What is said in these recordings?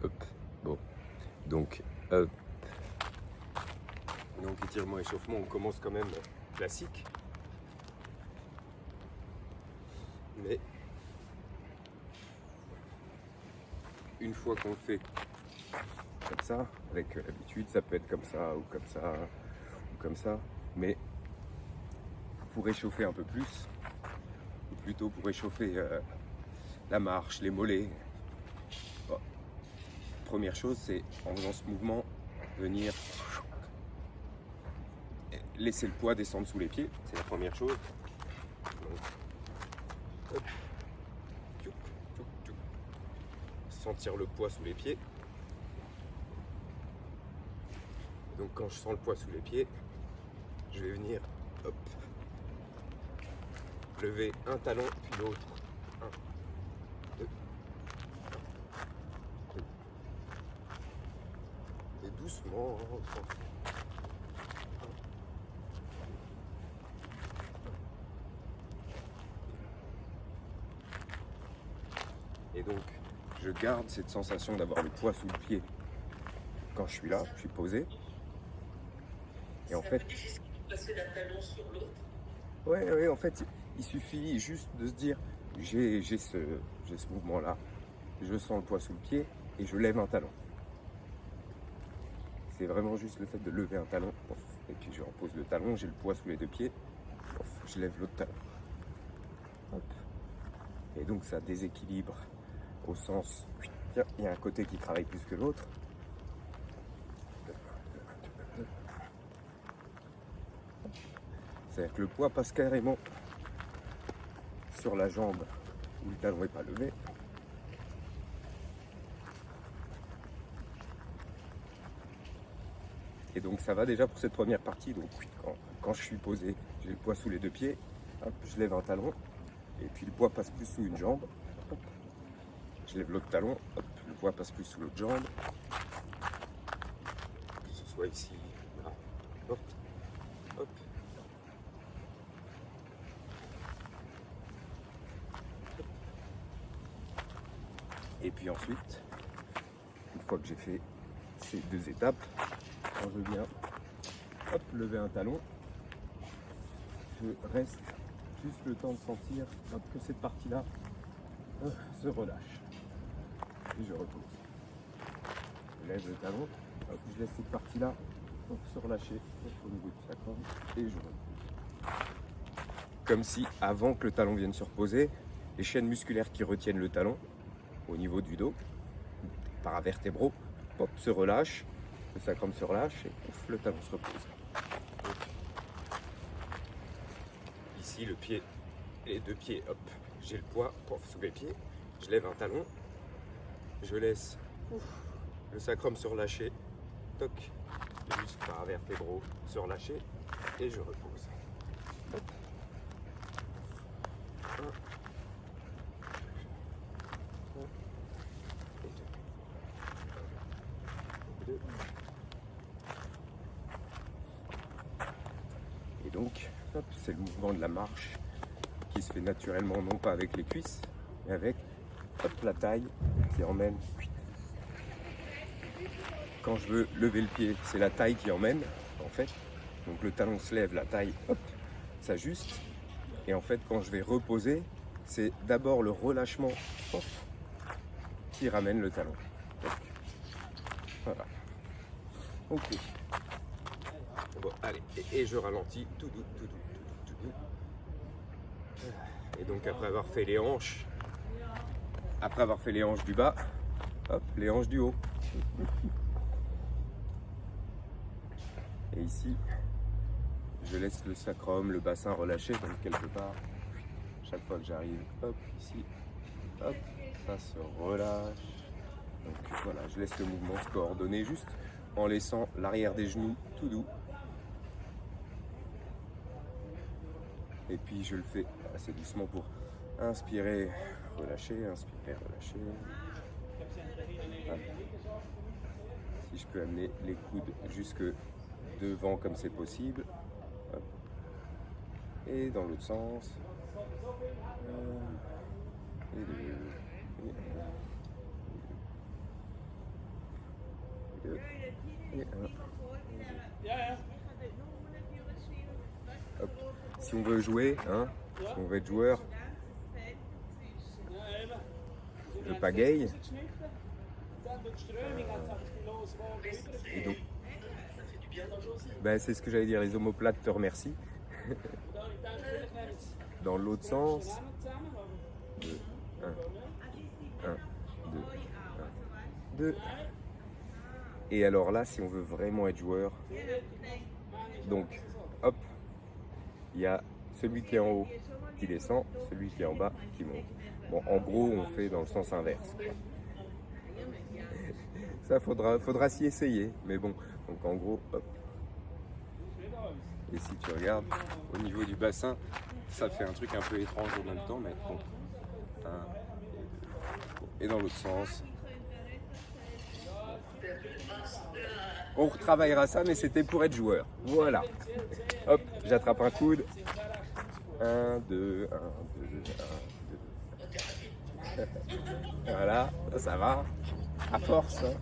Hop, bon. Donc, hop. Donc étirement, échauffement, on commence quand même classique. Mais une fois qu'on le fait comme ça, avec l'habitude, ça peut être comme ça ou comme ça ou comme ça, mais pour réchauffer un peu plus, ou plutôt pour réchauffer la marche, les mollets. Bon. Première chose, c'est en faisant ce mouvement, venir laisser le poids descendre sous les pieds, c'est la première chose. Donc, hop. Tchouc, tchouc, tchouc. Sentir le poids sous les pieds. Donc quand je sens le poids sous les pieds, je vais venir, hop, lever un talon puis l'autre. 1, 2, 2. Et doucement. Et donc, je garde cette sensation d'avoir le poids sous le pied quand je suis là, je suis posé. Et en fait, passer d'un talon sur l'autre. ouais, en fait, il suffit juste de se dire, j'ai ce mouvement-là, je sens le poids sous le pied et je lève un talon. C'est vraiment juste le fait de lever un talon, pof, et puis je repose le talon, j'ai le poids sous les deux pieds, pof, je lève l'autre talon. Hop. Et donc ça déséquilibre au sens, tiens, il y a un côté qui travaille plus que l'autre. C'est-à-dire que le poids passe carrément sur la jambe où le talon n'est pas levé. Et donc ça va déjà pour cette première partie. Donc quand je suis posé, j'ai le poids sous les deux pieds, hop, je lève un talon, et puis le poids passe plus sous une jambe. Hop. Je lève l'autre talon, hop, le poids passe plus sous l'autre jambe. Que ce soit ici, là, hop, hop. Et puis ensuite, une fois que j'ai fait ces deux étapes, quand je viens hop, lever un talon, je reste juste le temps de sentir hop, que cette partie-là se relâche. Et je repose. Je lève le talon, hop, je laisse cette partie-là se relâcher au niveau du sacrum et je repose. Comme si avant que le talon vienne se reposer, les chaînes musculaires qui retiennent le talon au niveau du dos, paravertébraux, hop, se relâchent, le sacrum se relâche et pouf, le talon se repose. Donc, ici le pied, les deux pieds, hop, j'ai le poids pouf, sous les pieds, je lève un talon, je laisse le sacrum se relâcher, toc, les muscles paravertébraux se relâcher et je repose. Hop. 1, 2. Et donc, hop, c'est le mouvement de la marche qui se fait naturellement, non pas avec les cuisses, mais avec hop, la taille qui emmène. Quand je veux lever le pied, c'est la taille qui emmène, en fait. Donc le talon se lève, la taille, hop, s'ajuste. Et en fait, quand je vais reposer, c'est d'abord le relâchement, hop, qui ramène le talon. Donc, voilà. Ok. Bon, allez, et je ralentis tout doux, tout doux, tout doux, tout doux. Et donc après avoir fait les hanches, du bas, hop, les hanches du haut. Et ici, je laisse le sacrum, le bassin relâché, donc quelque part, chaque fois que j'arrive, hop, ici, hop, ça se relâche. Donc voilà, je laisse le mouvement se coordonner juste en laissant l'arrière des genoux tout doux. Et puis je le fais assez doucement pour inspirer, relâcher, inspirer, relâcher. Hop. Si je peux amener les coudes jusque devant comme c'est possible. Hop. Et dans l'autre sens. Et deux. Et un. 2 et 1. Hop. Si on veut jouer, hein, si on veut être joueur, je pagaille. Et donc, ben, c'est ce que j'allais dire, les omoplates te remercient. Dans l'autre sens. 2, 1, 1, 2, 1, 2. Et alors là, si on veut vraiment être joueur, donc, hop, il y a celui qui est en haut qui descend, celui qui est en bas qui monte. Bon, en gros, on fait dans le sens inverse. Ça, faudra s'y essayer. Mais bon, donc en gros, hop. Et si tu regardes, au niveau du bassin, ça fait un truc un peu étrange en même temps, mais bon. Et dans l'autre sens. On retravaillera ça, mais c'était pour être joueur. Voilà. Hop, j'attrape un coude. 1, 2, 1, 2, 1, 2. Voilà, ça va. À force. Hein.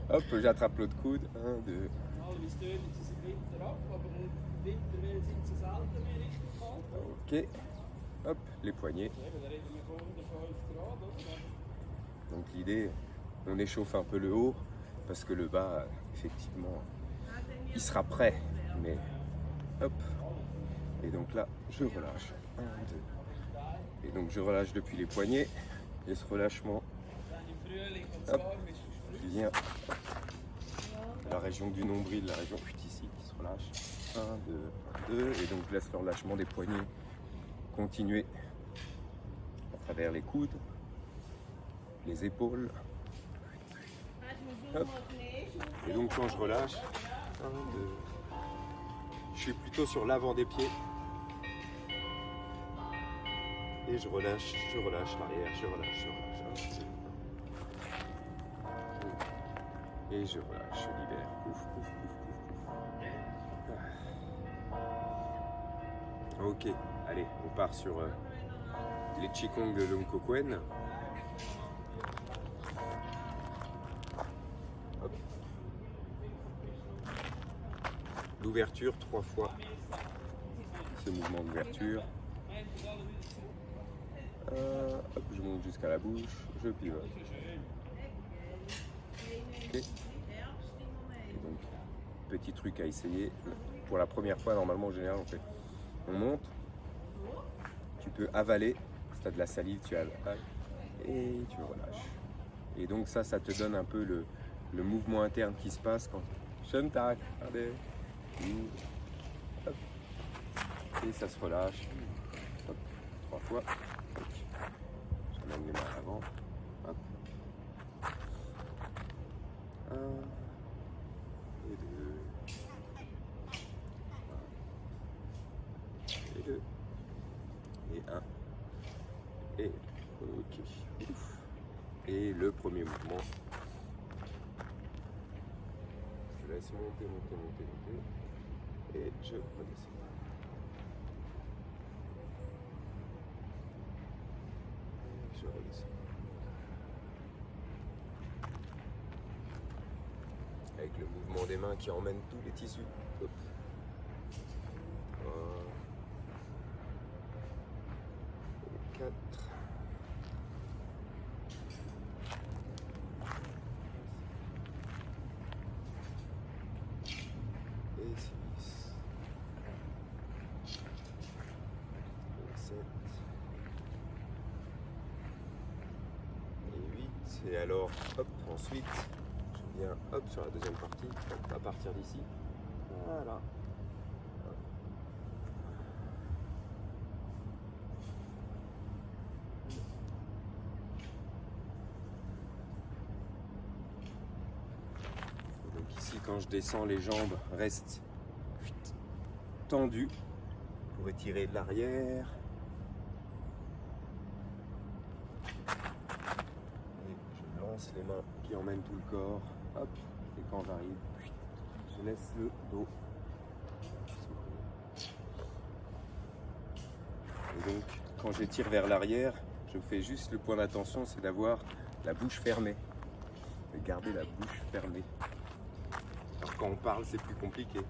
Hop, j'attrape l'autre coude. 1, 2. Ok. Hop, les poignets. Donc l'idée, on échauffe un peu le haut parce que le bas, effectivement, il sera prêt. Mais hop. Et donc là, je relâche. 1, 2. Et donc je relâche depuis les poignets. Et ce relâchement, hop, il vient de la région du nombril, la région ici qui se relâche. 1, 2, 1, 2. Et donc je laisse le relâchement des poignets continuer à travers les coudes, les épaules. Hop. Et donc quand je relâche, 1, 2, je suis plutôt sur l'avant des pieds. Et je relâche l'arrière, je relâche. Et je relâche, je libère. Ouf, ouf, ouf, ouf, ouf. Ok, allez, on part sur les Qigong de Long Kokuen. L'ouverture 3 fois. Ce mouvement d'ouverture. Hop, je monte jusqu'à la bouche, je pivote. Okay. Et donc, petit truc à essayer. Pour la première fois, normalement, en général, on monte. Tu peux avaler. Si tu as de la salive, tu avales. Et tu relâches. Et donc ça te donne un peu le mouvement interne qui se passe quand Shuntak, regardez. Hop. Et ça se relâche. Hop. 3 fois. J'amène les mains à l'avant. Hop. 1 et 2. 1 et 2. Et 1. Et ok. Ouf. Et le premier mouvement. Je laisse monter. Et je redescends. Je redescends. Avec le mouvement des mains qui emmène tous les tissus. Hop. 1, 4. Et 6. Et 7. Et 8. Et alors, hop, ensuite, je viens hop sur la deuxième partie, hop, à partir d'ici. Voilà. Donc ici, quand je descends, les jambes restent tendues pour étirer de l'arrière. Et je lance les mains qui emmènent tout le corps. Hop. Et quand j'arrive, je laisse le dos. Et donc, quand j'étire vers l'arrière, je fais juste le point d'attention, c'est d'avoir la bouche fermée. et garder la bouche fermée. Alors quand on parle, c'est plus compliqué.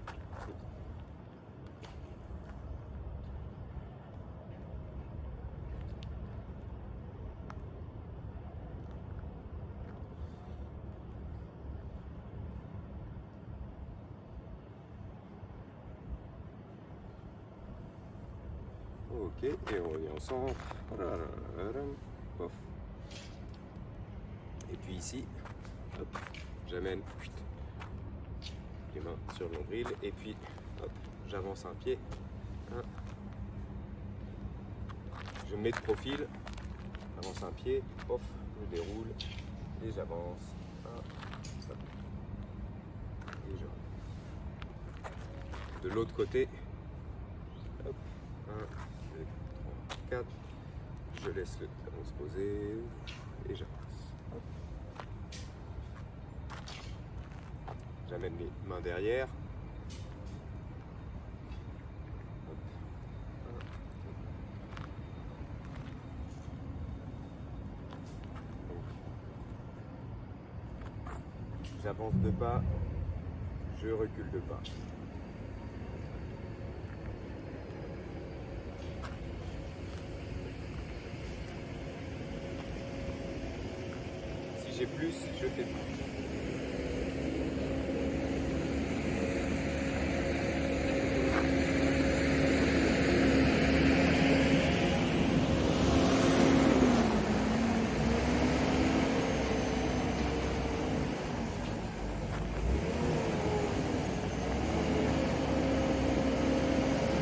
Ok, et on revient au centre. Pof. Et puis ici, hop, j'amène les mains sur le nombril et puis hop, j'avance un pied. Je me mets de profil, j'avance un pied, pof, je déroule et j'avance. Et je de l'autre côté, hop, 1, 2, 3, 4, je laisse le talon se poser et j'avance. J'amène mes mains derrière. J'avance de pas, je recule de pas. Si j'ai plus, je fais plus.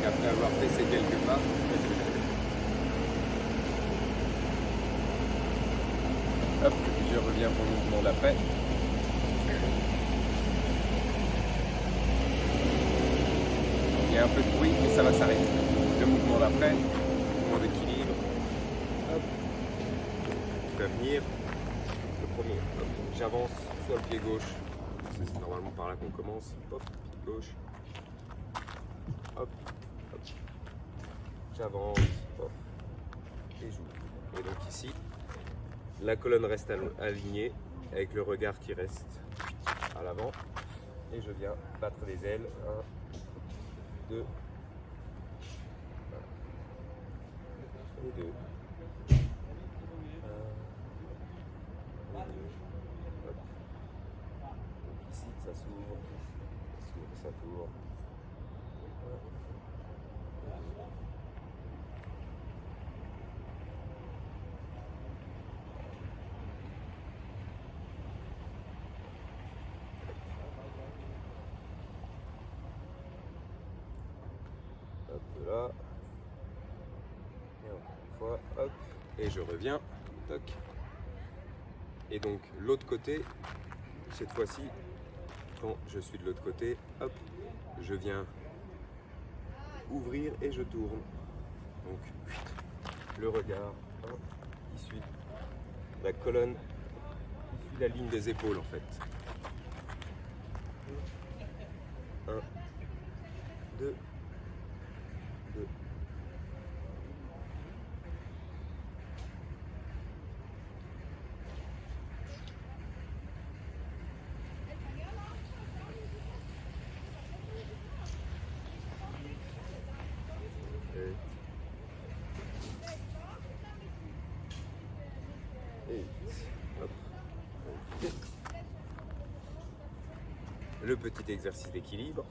Après avoir fait ces quelques pas, hop, je reviens pour le mouvement d'après. Il y a un peu de bruit, mais ça va s'arrêter. Le mouvement d'après, mouvement d'équilibre. Hop, il va venir. Le premier, hop, j'avance sur le pied gauche. C'est normalement par là qu'on commence. Hop, pied gauche. Hop. J'avance, et j'ouvre. Et donc ici, la colonne reste alignée avec le regard qui reste à l'avant. Et je viens battre les ailes. 1, 2, et 2. 1, et 2. Hop. Donc ici, ça s'ouvre, ça tourne. Hop là, et encore une fois, hop, et je reviens, toc. Et donc l'autre côté, cette fois-ci, quand je suis de l'autre côté, hop, je viens ouvrir et je tourne. Donc le regard, hop, il suit la colonne, il suit la ligne des épaules en fait. 1, 2, 2. Et hop. Le petit exercice d'équilibre.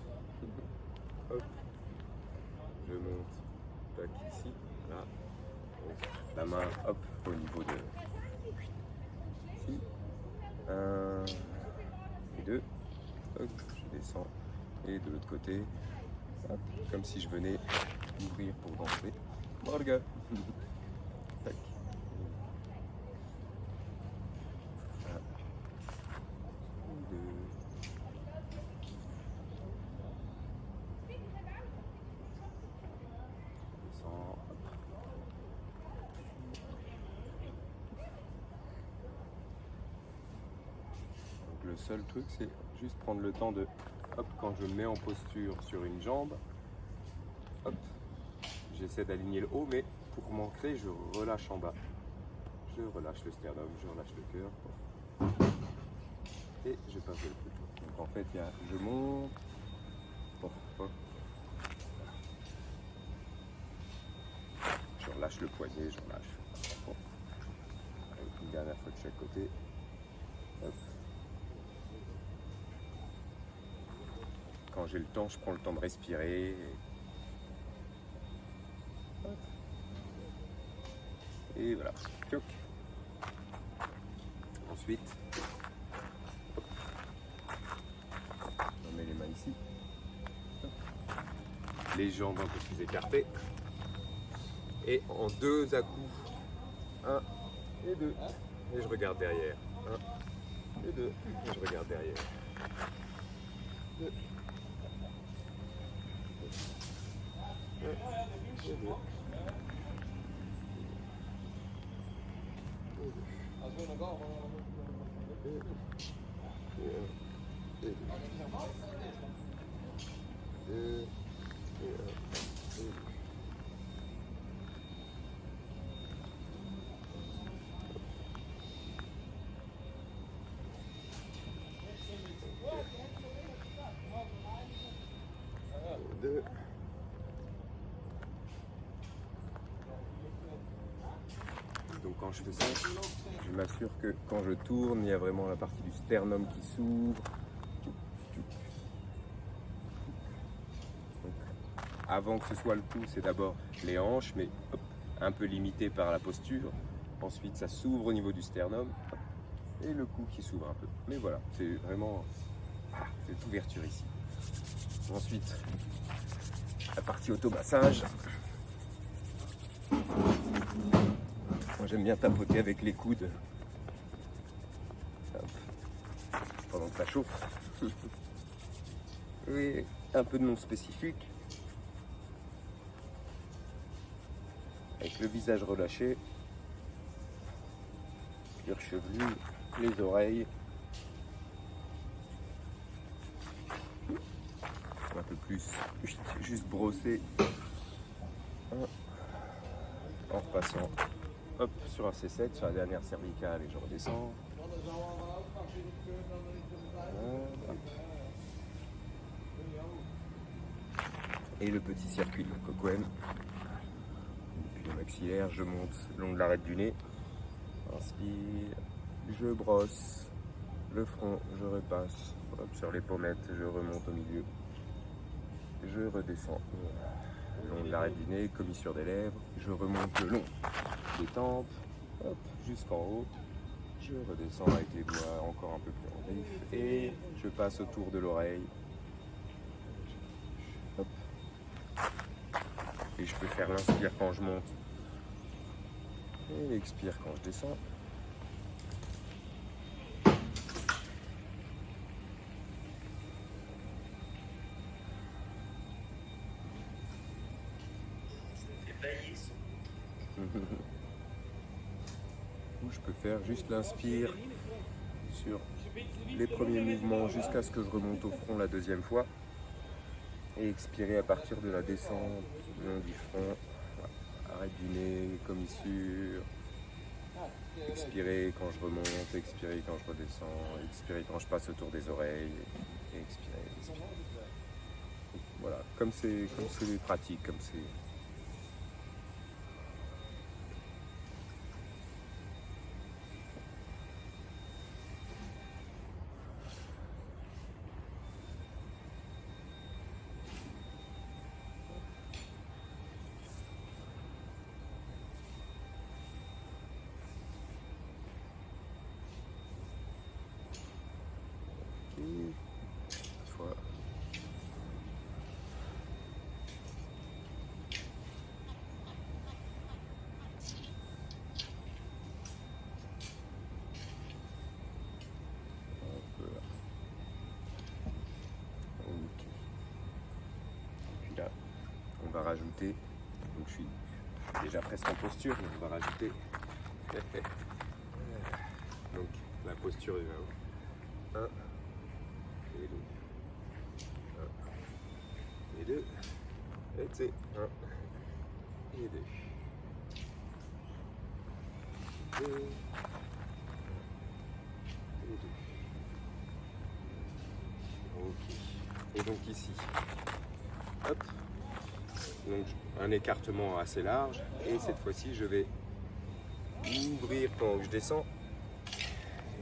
Hop. Je monte, tac, ici, là. Donc, la main, hop, au niveau de ici. 1 et 2. Hop, je descends. Et de l'autre côté, hop, comme si je venais ouvrir pour danser. Morga. Tac. 1, 2. Descends. Donc le seul truc, c'est juste prendre le temps de, hop, quand je me mets en posture sur une jambe, hop, j'essaie d'aligner le haut, mais pour m'ancrer, je relâche en bas. Je relâche le sternum, je relâche le cœur. et je passe de l'autre côté. Donc en fait, je monte, hop, hop. Je relâche le poignet, je relâche. Hop. Avec une dernière fois de chaque côté. Hop. Quand j'ai le temps, je prends le temps de respirer. Hop. Et voilà. Toc. Ensuite, hop. On met les mains ici. Hop. Les jambes un peu plus écartées. Et en 2 à-coups. 1 et 2. Et je regarde derrière. 1 et 2. Et je regarde derrière. 2. 1 et 2. Donc quand je fais ça, je m'assure que quand je tourne, il y a vraiment la partie du sternum qui s'ouvre. Donc, avant que ce soit le cou, c'est d'abord les hanches, mais hop, un peu limité par la posture. Ensuite, ça s'ouvre au niveau du sternum et le cou qui s'ouvre un peu. Mais voilà, c'est vraiment cette ouverture ici. Ensuite, la partie automassage. Moi j'aime bien tapoter avec les coudes. Hop. Pendant que ça chauffe. Et un peu de nom spécifique. Avec le visage relâché. Cuir chevelu, les oreilles. Un peu plus, juste brosser. En repassant. Hop, sur un C7, sur la dernière cervicale, et je redescends. Voilà. Et le petit circuit de Kokoen. Depuis le maxillaire, je monte le long de l'arête du nez. Inspire, je brosse le front, je repasse. Hop, sur les pommettes, je remonte au milieu. Je redescends le long de l'arête du nez, commissure des lèvres. Je remonte le long des tempes, hop, jusqu'en haut. Je redescends avec les doigts encore un peu plus en griffe et je passe autour de l'oreille. Hop. Et je peux faire l'inspire quand je monte et l'expire quand je descends. Ou je peux faire juste l'inspire sur les premiers mouvements jusqu'à ce que je remonte au front la deuxième fois et expirer à partir de la descente le long du front, arrête du nez, commissure, expirer quand je remonte, expirer quand je redescends, expirer quand je passe autour des oreilles et expirer, expirer. Voilà, comme c'est pratique, comme c'est... Fois. Ok. Puis là, on va rajouter, donc je suis déjà presque en posture, mais on va rajouter donc la posture du 1 et 2. 1 et 2. Et c'est 1 et 2. 2 et 2. Ok. Et donc ici, hop. Donc un écartement assez large. Et cette fois-ci, je vais ouvrir pendant que je descends.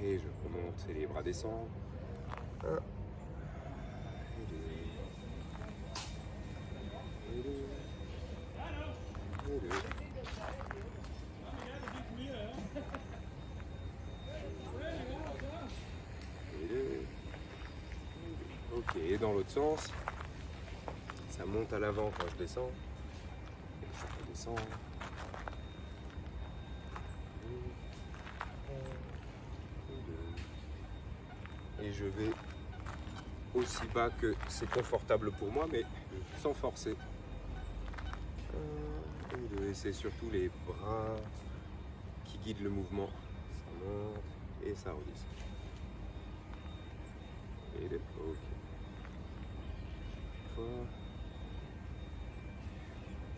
Et je remonte et les bras descendent. 1, et 2, et 2, et 2. Et 2. Ok, et dans l'autre sens, ça monte à l'avant quand je descends. Et je redescends. Et je vais aussi bas que c'est confortable pour moi, mais sans forcer. Et c'est surtout les bras qui guident le mouvement. Ça monte et ça redescend. Et ok.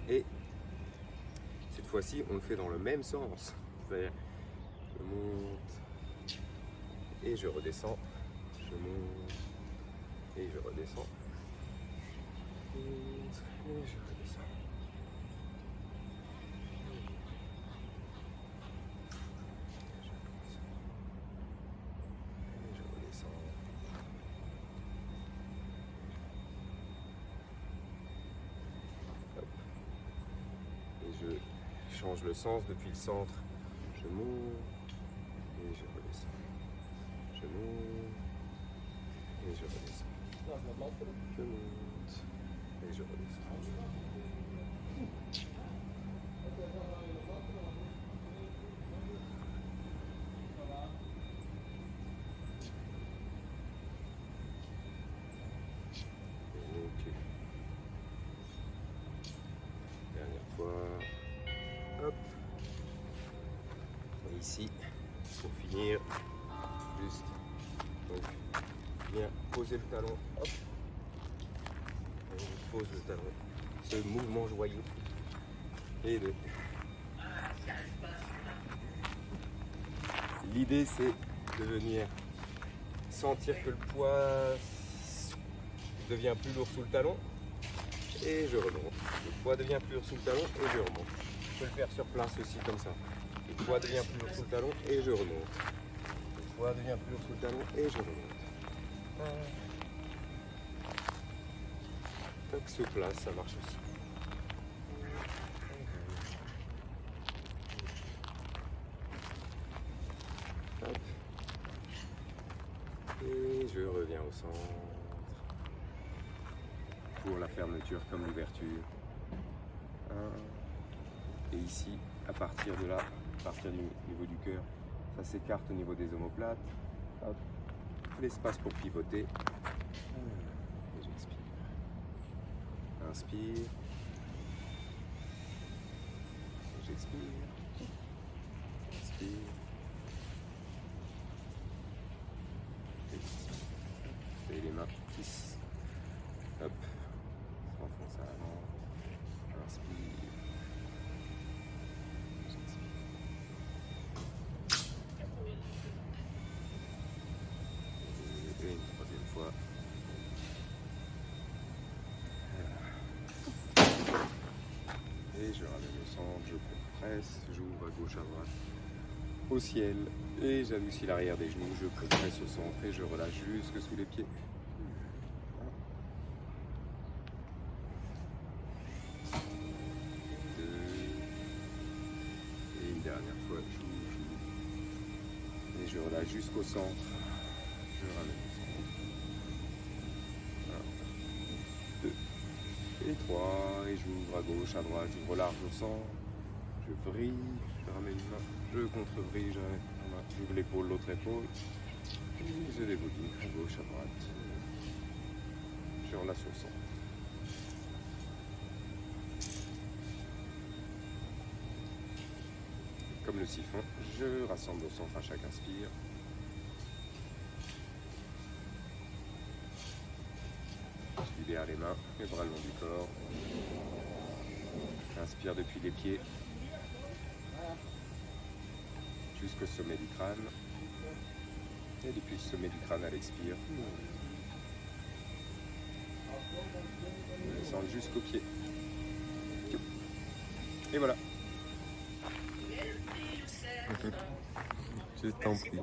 Et cette fois-ci, on le fait dans le même sens. C'est-à-dire, je monte et je redescends. Je monte et je redescends. Et je redescends. Et je redescends. Hop. Et je change le sens depuis le centre. Je monte et je redescends. Je monte et je redescends. Je monte et je redescends. Ok. Dernière fois. Hop. Et ici, pour finir, juste donc, bien poser le talon. Hop. Et je pose le talon. Ce mouvement joyeux. Et deux. L'idée c'est de venir sentir que le poids devient plus lourd sous le talon et je remonte. Le poids devient plus lourd sous le talon et je remonte. Je peux le faire sur place aussi comme ça. Le poids devient plus lourd sous le talon et je remonte. Le poids devient plus lourd sous le talon et je remonte. Tac, se place, ça marche aussi. Hop. Et je reviens au centre pour la fermeture comme l'ouverture. Et ici, à partir de là, à partir du niveau du cœur, ça s'écarte au niveau des omoplates. Hop. L'espace pour pivoter. Et j'expire. Inspire. Et j'expire. Inspire. Et les mains fixes. Hop. S'enfonce à l'avant. Inspire. J'expire. Et une troisième fois. Et je ramène le centre, je compresse, j'ouvre à gauche, à droite, au ciel. Et j'adoucis l'arrière des genoux, je compresse au centre et je relâche jusque sous les pieds. Dernière fois, j'ouvre. Et je relâche jusqu'au centre. Je ramène le centre. 1, 2 et 3. Et j'ouvre à gauche, à droite. J'ouvre large au centre. Je vrille. Je ramène une main. Je contre-vrille. Je ramène une main. J'ouvre l'épaule, l'autre épaule. Et je dévolume à gauche, à droite. Je relâche au centre. Comme le siphon, je rassemble au centre à chaque inspire. Je libère les mains, les bras le long du corps. J'inspire depuis les pieds jusqu'au sommet du crâne. Et depuis le sommet du crâne à l'expire, On descend jusqu'au pied. Et voilà. Je t'en prie.